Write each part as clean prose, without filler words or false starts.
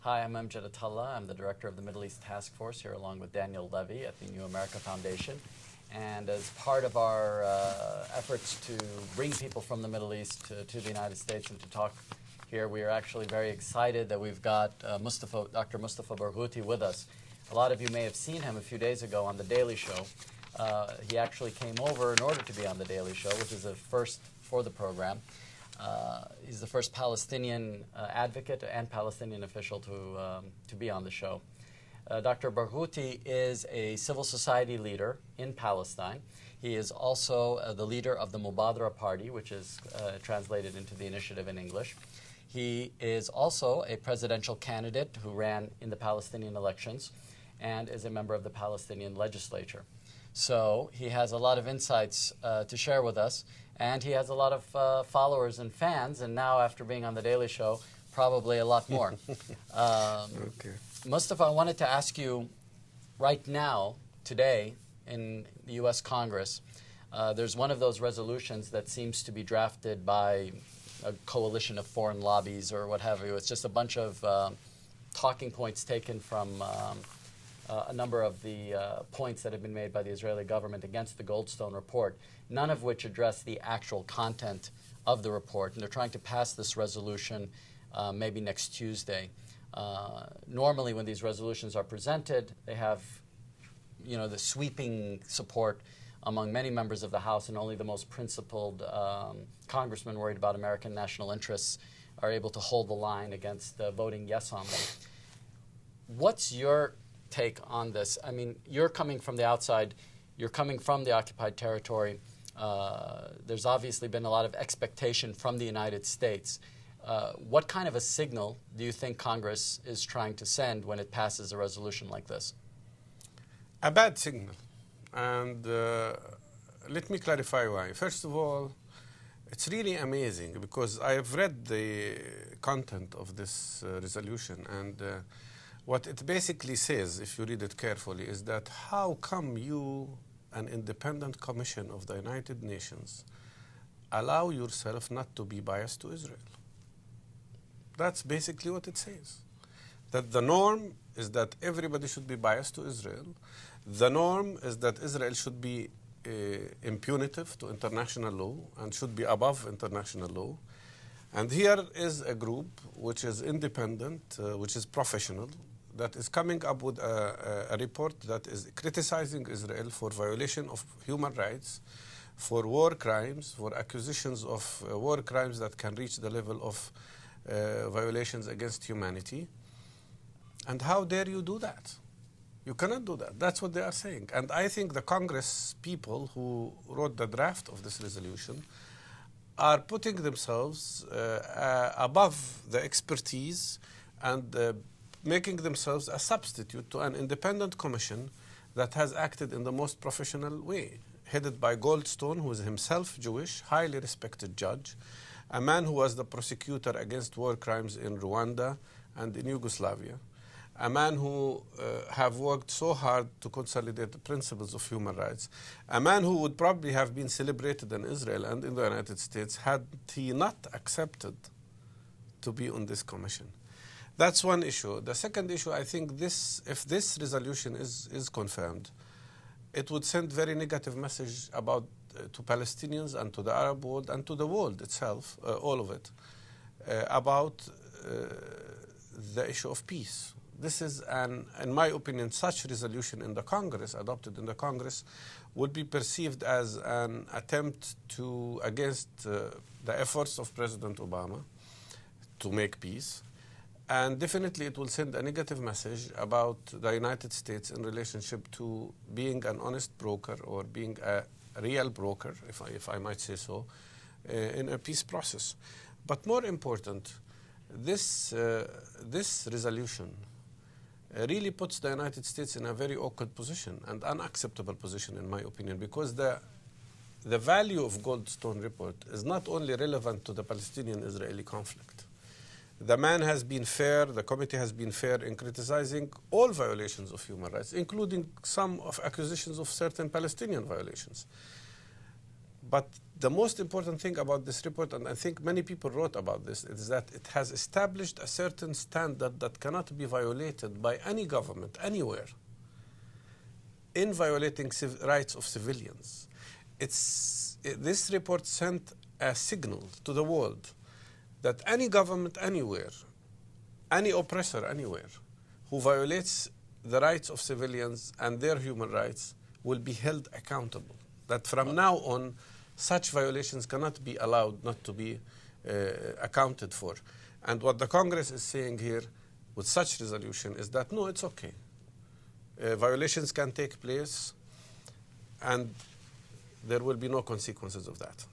Hi, I'm Amjad Atallah. I'm the director of the Middle East Task Force here along with Daniel Levy at the New America Foundation. And as part of our efforts to bring people from the Middle East to the United States and to talk here, we are actually very excited that we've got Dr. Mustafa Barghouti with us. A lot of you may have seen him a few days ago on The Daily Show. He actually came over in order to be on The Daily Show, which is a first for the program. He's the first Palestinian advocate and Palestinian official to be on the show. Dr. Barghouti is a civil society leader in Palestine. He is also the leader of the Mubadara Party, which is translated into the initiative in English. He is also a presidential candidate who ran in the Palestinian elections and is a member of the Palestinian legislature. So he has a lot of insights to share with us, and he has a lot of followers and fans, and now after being on The Daily Show, probably a lot more. Okay. Mustafa, I wanted to ask you, right now, today, in the U.S. Congress, there's one of those resolutions that seems to be drafted by a coalition of foreign lobbies or what have you. It's just a bunch of talking points taken from a number of the points that have been made by the Israeli government against the Goldstone Report, none of which address the actual content of the report. And they're trying to pass this resolution maybe next Tuesday. Normally when these resolutions are presented, they have the sweeping support among many members of the House, and only the most principled congressmen worried about American national interests are able to hold the line against voting yes on them. What's your take on this? I mean, you're coming from the outside, you're coming from the occupied territory. There's obviously been a lot of expectation from the United States. What kind of a signal do you think Congress is trying to send when it passes a resolution like this? A bad signal. And let me clarify why. First of all, it's really amazing because I have read the content of this resolution, and what it basically says, if you read it carefully, is that how come you, an independent commission of the United Nations, allow yourself not to be biased to Israel? That's basically what it says. That the norm is that everybody should be biased to Israel. The norm is that Israel should be impunitive to international law and should be above international law. And here is a group which is independent, which is professional, that is coming up with a report that is criticizing Israel for violation of human rights, for war crimes, for accusations of war crimes that can reach the level of violations against humanity. And how dare you do that? You cannot do that. That's what they are saying. And I think the Congress people who wrote the draft of this resolution are putting themselves above the expertise and making themselves a substitute to an independent commission that has acted in the most professional way, headed by Goldstone, who is himself Jewish, highly respected judge, a man who was the prosecutor against war crimes in Rwanda and in Yugoslavia, a man who have worked so hard to consolidate the principles of human rights, a man who would probably have been celebrated in Israel and in the United States had he not accepted to be on this commission. That's one issue. The second issue, I think if this resolution is confirmed, it would send very negative message about to Palestinians and to the Arab world and to the world itself, all of it, about the issue of peace. This is, in my opinion, such resolution in the Congress, adopted in the Congress, would be perceived as an attempt against the efforts of President Obama to make peace. And definitely it will send a negative message about the United States in relationship to being an honest broker or being a real broker, if I might say so, in a peace process. But more important, this resolution really puts the United States in a very awkward position and unacceptable position, in my opinion, because the value of Goldstone Report is not only relevant to the Palestinian-Israeli conflict. The man has been fair, the committee has been fair in criticizing all violations of human rights, including some of accusations of certain Palestinian violations. But the most important thing about this report, and I think many people wrote about this, is that it has established a certain standard that cannot be violated by any government anywhere in violating rights of civilians. This report sent a signal to the world that any government anywhere, any oppressor anywhere, who violates the rights of civilians and their human rights will be held accountable. That from now on, such violations cannot be allowed not to be accounted for. And what the Congress is saying here with such resolution is that, no, it's okay. Violations can take place and there will be no consequences of that.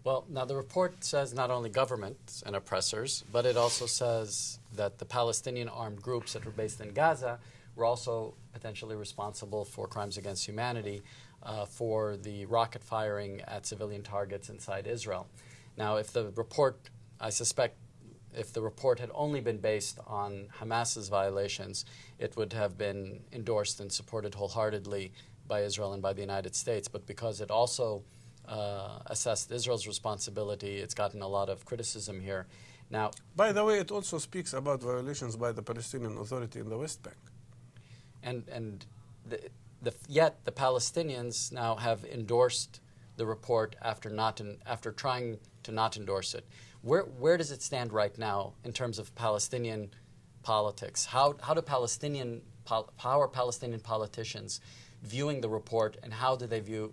Well, now the report says not only governments and oppressors, but it also says that the Palestinian armed groups that were based in Gaza were also potentially responsible for crimes against humanity, for the rocket firing at civilian targets inside Israel. Now, if the report, I suspect, if the report had only been based on Hamas's violations, it would have been endorsed and supported wholeheartedly by Israel and by the United States. But because it also assessed Israel's responsibility, it's gotten a lot of criticism here. Now, by the way, it also speaks about violations by the Palestinian Authority in the West Bank. Yet the Palestinians now have endorsed the report after trying to not endorse it. Where does it stand right now in terms of Palestinian politics? How are Palestinian politicians viewing the report, and how do they view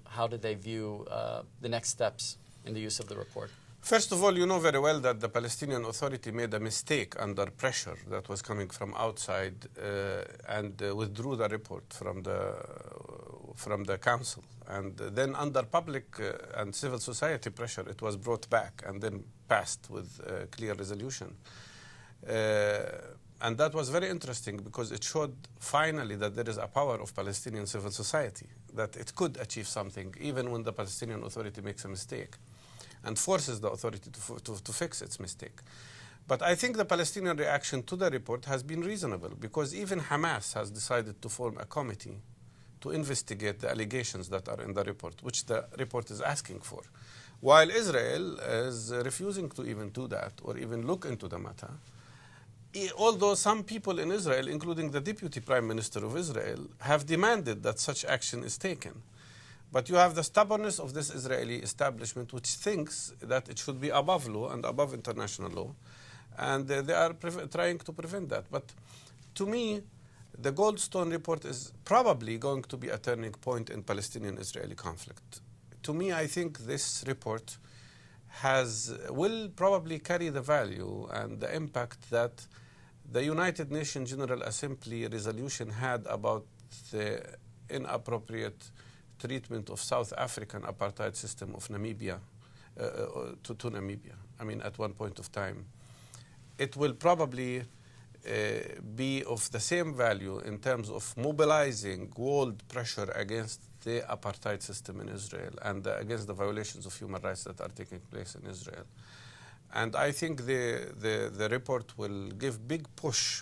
the next steps in the use of the report? First of all, you know very well that the Palestinian Authority made a mistake under pressure that was coming from outside and withdrew the report from the council. And then under public and civil society pressure, it was brought back and then passed with clear resolution. And that was very interesting because it showed finally that there is a power of Palestinian civil society, that it could achieve something even when the Palestinian Authority makes a mistake and forces the authority to fix its mistake. But I think the Palestinian reaction to the report has been reasonable because even Hamas has decided to form a committee to investigate the allegations that are in the report, which the report is asking for, while Israel is refusing to even do that or even look into the matter. Although some people in Israel, including the Deputy Prime Minister of Israel, have demanded that such action is taken. But you have the stubbornness of this Israeli establishment, which thinks that it should be above law and above international law, and they are trying to prevent that. But to me, the Goldstone Report is probably going to be a turning point in Palestinian-Israeli conflict. To me, I think this report will probably carry the value and the impact that the United Nations General Assembly resolution had about the inappropriate treatment of South African apartheid system of Namibia to Namibia. I mean, at one point of time. It will probably be of the same value in terms of mobilizing world pressure against the apartheid system in Israel and against the violations of human rights that are taking place in Israel. And I think the report will give big push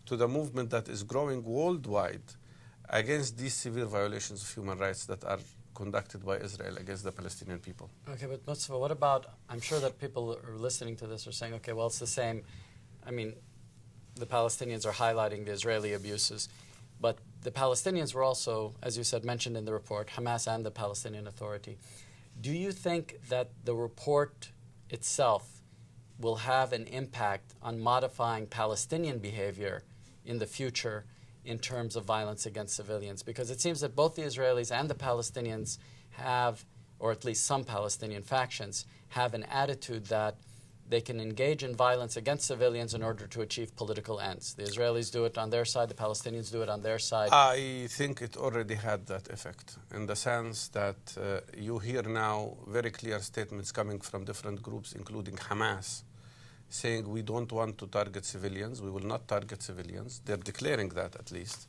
to the movement that is growing worldwide against these severe violations of human rights that are conducted by Israel against the Palestinian people. Okay, but Mustafa, what about, I'm sure that people are listening to this are saying, okay, well, it's the same. I mean, the Palestinians are highlighting the Israeli abuses, but the Palestinians were also, as you said, mentioned in the report, Hamas and the Palestinian Authority. Do you think that the report itself will have an impact on modifying Palestinian behavior in the future in terms of violence against civilians? Because it seems that both the Israelis and the Palestinians have, or at least some Palestinian factions, have an attitude that they can engage in violence against civilians in order to achieve political ends. The Israelis do it on their side, the Palestinians do it on their side. I think it already had that effect, in the sense that you hear now very clear statements coming from different groups, including Hamas, saying we don't want to target civilians, we will not target civilians. They're declaring that at least.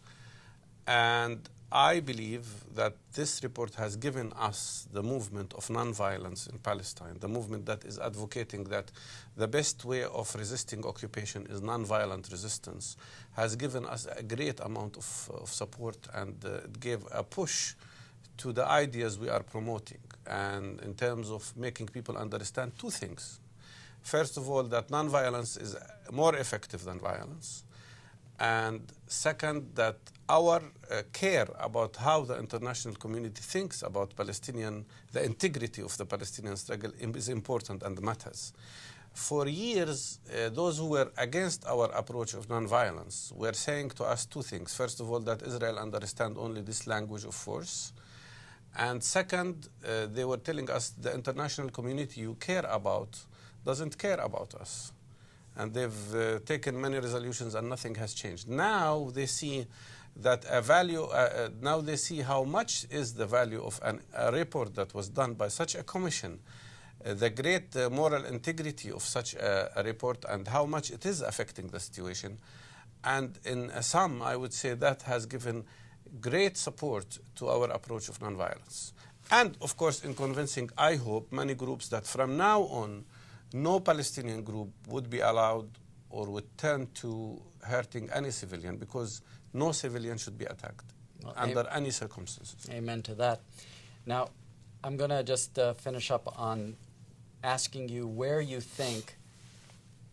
And I believe that this report has given us the movement of nonviolence in Palestine, the movement that is advocating that the best way of resisting occupation is nonviolent resistance, has given us a great amount of support and gave a push to the ideas we are promoting. and in terms of making people understand two things. First of all, that nonviolence is more effective than violence. And second, that our care about how the international community thinks about the integrity of the Palestinian struggle is important and matters. For years, those who were against our approach of nonviolence were saying to us two things. First of all, that Israel understands only this language of force. And second, they were telling us the international community you care about doesn't care about us. And they've taken many resolutions and nothing has changed. Now they see that now they see how much is the value of a report that was done by such a commission, the great moral integrity of such a report, and how much it is affecting the situation. And in sum, I would say that has given great support to our approach of nonviolence. And of course, in convincing, I hope, many groups that from now on, no Palestinian group would be allowed or would turn to hurting any civilian, because no civilian should be attacked under any circumstances. Amen to that. Now, I'm going to just finish up on asking you where you think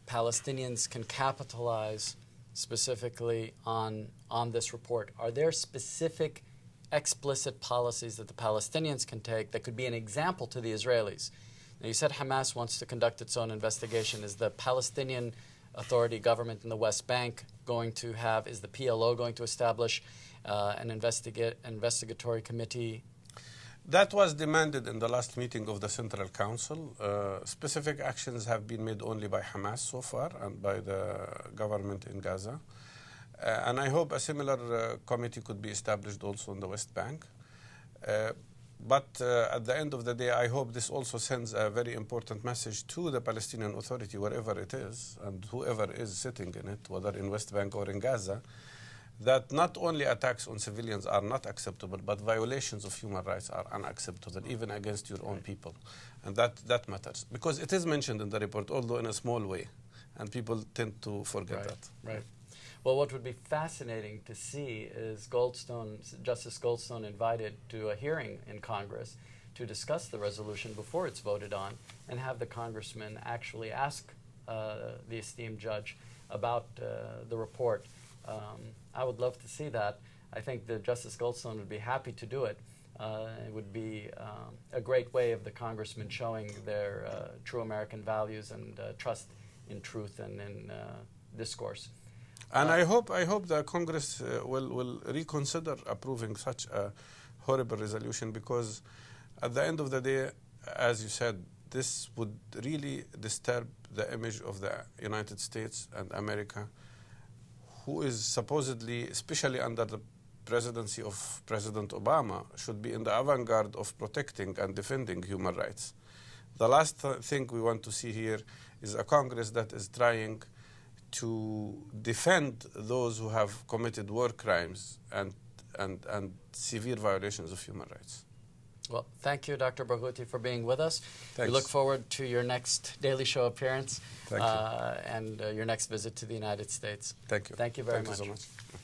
Palestinians can capitalize specifically on this report. Are there specific explicit policies that the Palestinians can take that could be an example to the Israelis? Now, you said Hamas wants to conduct its own investigation. Is the Palestinian Authority government in the West Bank is the PLO going to establish an investigatory committee? That was demanded in the last meeting of the Central Council. Specific actions have been made only by Hamas so far and by the government in Gaza. And I hope a similar committee could be established also in the West Bank. But at the end of the day, I hope this also sends a very important message to the Palestinian Authority, wherever it is, and whoever is sitting in it, whether in West Bank or in Gaza, that not only attacks on civilians are not acceptable, but violations of human rights are unacceptable, even against your own people. And that matters. Because it is mentioned in the report, although in a small way, and people tend to forget that. Right. Well, what would be fascinating to see is Justice Goldstone invited to a hearing in Congress to discuss the resolution before it's voted on, and have the congressman actually ask the esteemed judge about the report. I would love to see that. I think that Justice Goldstone would be happy to do it. It would be a great way of the congressman showing their true American values and trust in truth and in discourse. And I hope the Congress will reconsider approving such a horrible resolution, because at the end of the day, as you said, this would really disturb the image of the United States and America, who is supposedly, especially under the presidency of President Obama, should be in the avant-garde of protecting and defending human rights. The last thing we want to see here is a Congress that is trying to defend those who have committed war crimes and severe violations of human rights. Well, thank you, Dr. Barghouti, for being with us. Thanks. We look forward to your next Daily Show appearance and your next visit to the United States. Thank you. Thank you very much. Thank you so much.